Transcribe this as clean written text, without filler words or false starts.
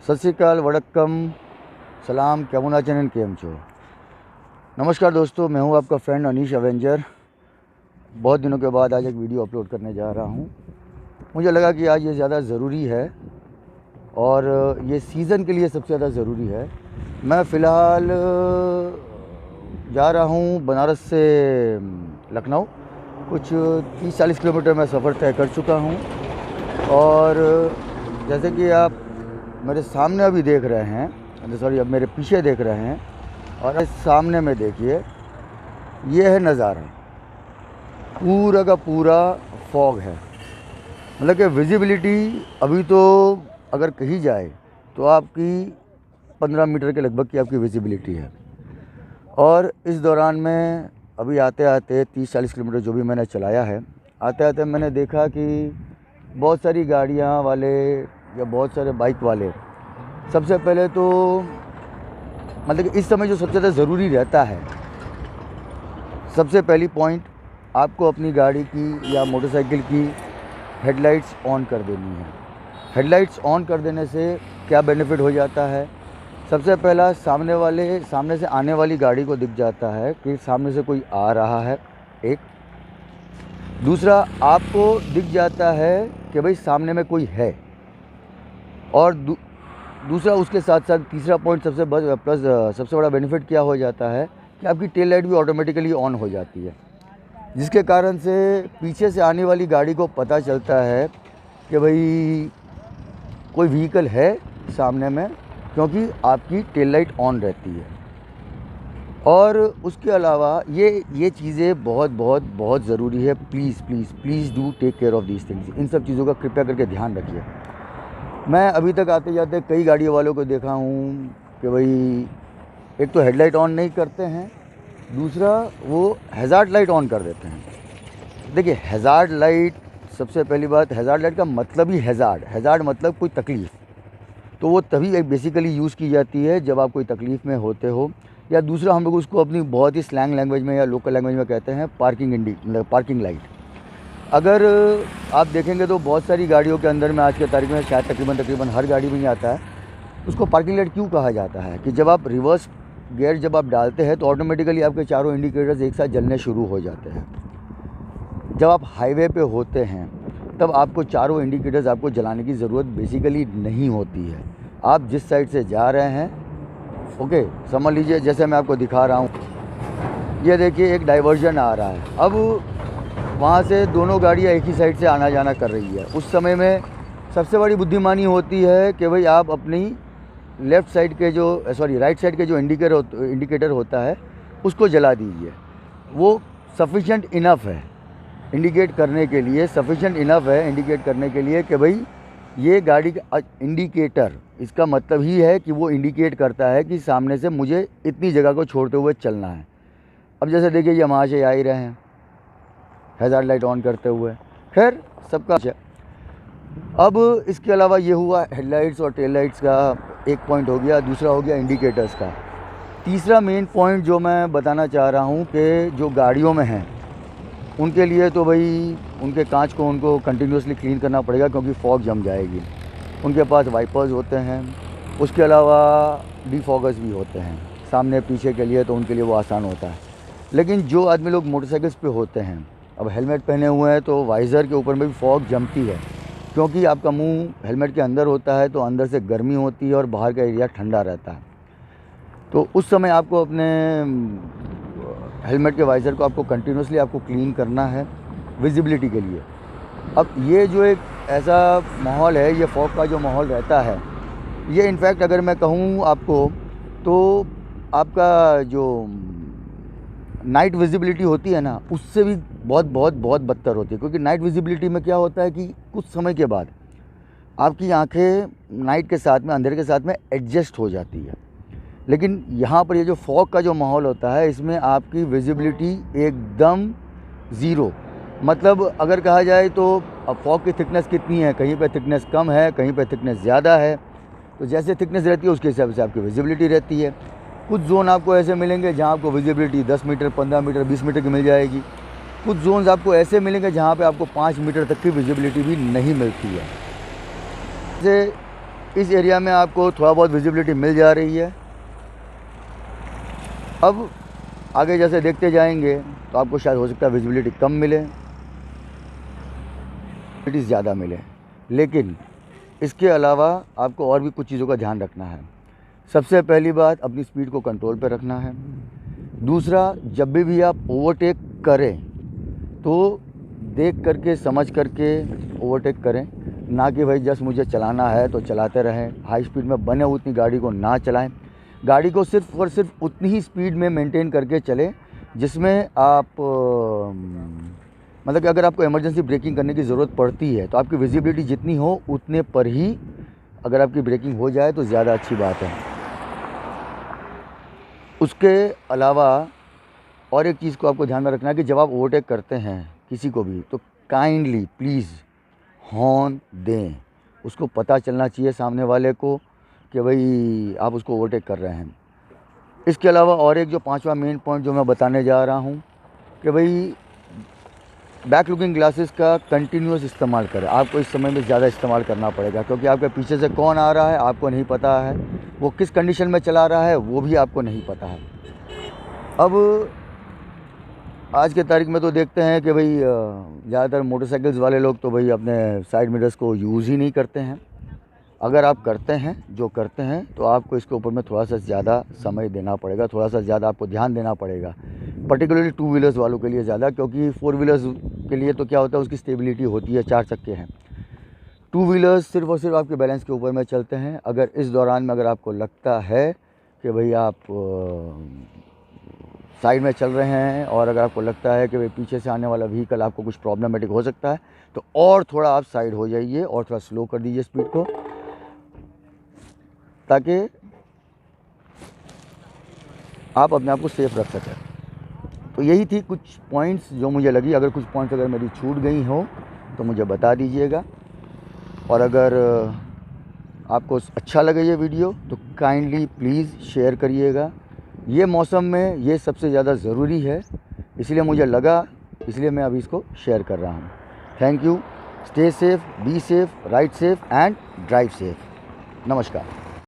सत श्री अकाल, वड़क्कम, सलाम, कैमुनाचन केम छो। नमस्कार दोस्तों, मैं हूं आपका फ्रेंड अनीश अवेंजर। बहुत दिनों के बाद आज एक वीडियो अपलोड करने जा रहा हूं। मुझे लगा कि आज ये ज़्यादा ज़रूरी है और ये सीज़न के लिए सबसे ज़्यादा ज़रूरी है। मैं फ़िलहाल जा रहा हूं बनारस से लखनऊ। कुछ 30-40 किलोमीटर मैं सफ़र तय कर चुका हूं और जैसे कि आप मेरे सामने अभी देख रहे हैं, सॉरी अब मेरे पीछे देख रहे हैं और इस सामने में देखिए, ये है नज़ारा। पूरा का पूरा फॉग है, मतलब कि विजिबिलिटी अभी तो अगर कही जाए तो आपकी 15 मीटर के लगभग की आपकी विजिबिलिटी है। और इस दौरान में अभी आते आते 30-40 किलोमीटर जो भी मैंने चलाया है, आते आते मैंने देखा कि बहुत सारी गाड़ियाँ वाले या बहुत सारे बाइक वाले, सबसे पहले तो मतलब कि इस समय जो सबसे ज़्यादा ज़रूरी रहता है, सबसे पहली पॉइंट आपको अपनी गाड़ी की या मोटरसाइकिल की हेडलाइट्स ऑन कर देनी है। हेडलाइट्स ऑन कर देने से क्या बेनिफिट हो जाता है? सबसे पहला, सामने से आने वाली गाड़ी को दिख जाता है कि सामने से कोई आ रहा है, एक। दूसरा, आपको दिख जाता है कि भाई सामने में कोई है। और दूसरा, उसके साथ साथ तीसरा पॉइंट सबसे बड़ा बेनिफिट क्या हो जाता है कि आपकी टेल लाइट भी ऑटोमेटिकली ऑन हो जाती है, जिसके कारण से पीछे से आने वाली गाड़ी को पता चलता है कि भाई कोई व्हीकल है सामने में, क्योंकि आपकी टेल लाइट ऑन रहती है। और उसके अलावा ये चीज़ें बहुत बहुत बहुत ज़रूरी है। Please please please do take care of these things. इन सब चीज़ों का कृपया करके ध्यान रखिए। मैं अभी तक आते जाते कई गाड़ियों वालों को देखा हूँ कि भाई एक तो हेडलाइट ऑन नहीं करते हैं, दूसरा वो हैज़ार्ड लाइट ऑन कर देते हैं। देखिए, हैज़ार्ड लाइट, सबसे पहली बात, हैज़ार्ड लाइट का मतलब ही हैज़ार्ड मतलब कोई तकलीफ़। तो वो तभी बेसिकली यूज़ की जाती है जब आप कोई तकलीफ़ में होते हो। या दूसरा, हम लोग उसको अपनी बहुत ही स्लैंग लैंग्वेज में या लोकल लैंग्वेज में कहते हैं मतलब पार्किंग लाइट। अगर आप देखेंगे तो बहुत सारी गाड़ियों के अंदर में आज के तारीख में शायद तकरीबन हर गाड़ी में ही आता है। उसको पार्किंग लाइट क्यों कहा जाता है कि जब आप रिवर्स गियर जब आप डालते हैं तो ऑटोमेटिकली आपके चारों इंडिकेटर्स एक साथ जलने शुरू हो जाते हैं। जब आप हाईवे पे होते हैं तब आपको चारों इंडिकेटर्स आपको जलाने की ज़रूरत बेसिकली नहीं होती है। आप जिस साइड से जा रहे हैं, ओके, समझ लीजिए, जैसे मैं आपको दिखा रहा हूँ, ये देखिए एक डाइवर्जन आ रहा है। अब वहाँ से दोनों गाड़ियाँ एक ही साइड से आना जाना कर रही है। उस समय में सबसे बड़ी बुद्धिमानी होती है कि भाई आप अपनी राइट साइड के जो इंडिकेटर होता है उसको जला दीजिए। वो सफिशेंट इनफ है इंडिकेट करने के लिए कि भाई ये गाड़ी का इंडिकेटर, इसका मतलब ही है कि वो इंडिकेट करता है कि सामने से मुझे इतनी जगह को छोड़ते हुए चलना है। अब जैसे देखिए, ये वहाँ से आ ही रहे हैं हैज़ार्ड लाइट ऑन करते हुए। खैर, सबका। अब इसके अलावा ये हुआ हेडलाइट्स और टेल लाइट्स का एक पॉइंट हो गया। दूसरा हो गया इंडिकेटर्स का। तीसरा मेन पॉइंट जो मैं बताना चाह रहा हूँ कि जो गाड़ियों में हैं उनके लिए तो भाई उनके कांच को उनको कंटिन्यूसली क्लीन करना पड़ेगा, क्योंकि फॉग जम जाएगी। उनके पास वाइपर्स होते हैं, उसके अलावा डिफॉगर्स भी होते हैं सामने पीछे के लिए, तो उनके लिए वो आसान होता है। लेकिन जो आदमी लोग मोटरसाइकिल्स पे होते हैं, अब हेलमेट पहने हुए हैं तो वाइज़र के ऊपर में भी फॉग जमती है, क्योंकि आपका मुंह हेलमेट के अंदर होता है तो अंदर से गर्मी होती है और बाहर का एरिया ठंडा रहता है। तो उस समय आपको अपने हेलमेट के वाइज़र को आपको कंटिन्यूसली आपको क्लीन करना है विजिबिलिटी के लिए। अब ये जो एक ऐसा माहौल है, ये फॉग का जो माहौल रहता है, ये इनफैक्ट अगर मैं कहूँ आपको तो आपका जो नाइट विजिबिलिटी होती है ना, उससे भी बहुत बहुत बहुत बदतर होती है। क्योंकि नाइट विजिबिलिटी में क्या होता है कि कुछ समय के बाद आपकी आंखें नाइट के साथ में, अंधेरे के साथ में एडजस्ट हो जाती है। लेकिन यहाँ पर ये जो फॉग का जो माहौल होता है, इसमें आपकी विजिबिलिटी एकदम ज़ीरो। मतलब अगर कहा जाए तो अब फॉग की थिकनेस कितनी है, कहीं पे थिकनेस कम है, कहीं पे थिकनेस ज़्यादा है, तो जैसे थिकनेस रहती है उसके हिसाब से आपकी विजिबिलिटी रहती है। कुछ जोन आपको ऐसे मिलेंगे जहाँ आपको विजिबिलिटी 10 मीटर, 15 मीटर, 20 मीटर की मिल जाएगी। कुछ जोन्स आपको ऐसे मिलेंगे जहाँ पे आपको 5 मीटर तक की विजिबिलिटी भी नहीं मिलती है। जैसे इस एरिया में आपको थोड़ा बहुत विजिबिलिटी मिल जा रही है। अब आगे जैसे देखते जाएंगे तो आपको शायद हो सकता है विजिबिलिटी कम मिले, विजिबिलिटी ज़्यादा मिले, लेकिन इसके अलावा आपको और भी कुछ चीज़ों का ध्यान रखना है। सबसे पहली बात, अपनी स्पीड को कंट्रोल पे रखना है। दूसरा, जब भी आप ओवरटेक करें तो देख करके समझ करके ओवरटेक करें, ना कि भाई जस्ट मुझे चलाना है तो चलाते रहें। हाई स्पीड में बने उतनी गाड़ी को ना चलाएं। गाड़ी को सिर्फ और सिर्फ उतनी ही स्पीड में मेंटेन करके चलें जिसमें आप मतलब कि अगर आपको इमरजेंसी ब्रेकिंग करने की ज़रूरत पड़ती है तो आपकी विजिबिलिटी जितनी हो उतने पर ही अगर आपकी ब्रेकिंग हो जाए तो ज़्यादा अच्छी बात है। उसके अलावा और एक चीज़ को आपको ध्यान में रखना है कि जब आप ओवरटेक करते हैं किसी को भी तो काइंडली प्लीज़ हॉर्न दें। उसको पता चलना चाहिए सामने वाले को कि भाई आप उसको ओवरटेक कर रहे हैं। इसके अलावा और एक जो 5वां मेन पॉइंट जो मैं बताने जा रहा हूँ कि भाई बैक लुकिंग ग्लासेस का कंटिन्यूस इस्तेमाल करें। आपको इस समय में ज़्यादा इस्तेमाल करना पड़ेगा क्योंकि आपके पीछे से कौन आ रहा है आपको नहीं पता है, वो किस कंडीशन में चला रहा है वो भी आपको नहीं पता है। अब आज के तारीख में तो देखते हैं कि भाई ज़्यादातर मोटरसाइकिल्स वाले लोग तो भाई अपने साइड मिरर्स को यूज़ ही नहीं करते हैं। अगर आप करते हैं तो आपको इसके ऊपर में थोड़ा सा ज़्यादा समय देना पड़ेगा, थोड़ा सा ज़्यादा आपको ध्यान देना पड़ेगा, पर्टिकुलरली 2 व्हीलर्स वालों के लिए ज़्यादा, क्योंकि 4 व्हीलर्स के लिए तो क्या होता है उसकी स्टेबिलिटी होती है, 4 चक्के हैं। 2 व्हीलर्स सिर्फ और सिर्फ आपके बैलेंस के ऊपर में चलते हैं। अगर इस दौरान में अगर आपको लगता है कि भाई आप साइड में चल रहे हैं और अगर आपको लगता है कि भाई पीछे से आने वाला व्हीकल आपको कुछ प्रॉब्लमेटिक हो सकता है तो और थोड़ा आप साइड हो जाइए और थोड़ा स्लो कर दीजिए स्पीड को, ताकि आप अपने आप को सेफ रख सकें। तो यही थी कुछ पॉइंट्स जो मुझे लगी। अगर कुछ पॉइंट्स अगर मेरी छूट गई हो तो मुझे बता दीजिएगा, और अगर आपको अच्छा लगे ये वीडियो तो काइंडली प्लीज़ शेयर करिएगा। ये मौसम में ये सबसे ज़्यादा ज़रूरी है, इसलिए मुझे लगा, इसलिए मैं अभी इसको शेयर कर रहा हूँ। Thank you. Stay safe, be safe, ride safe and drive safe. नमस्कार।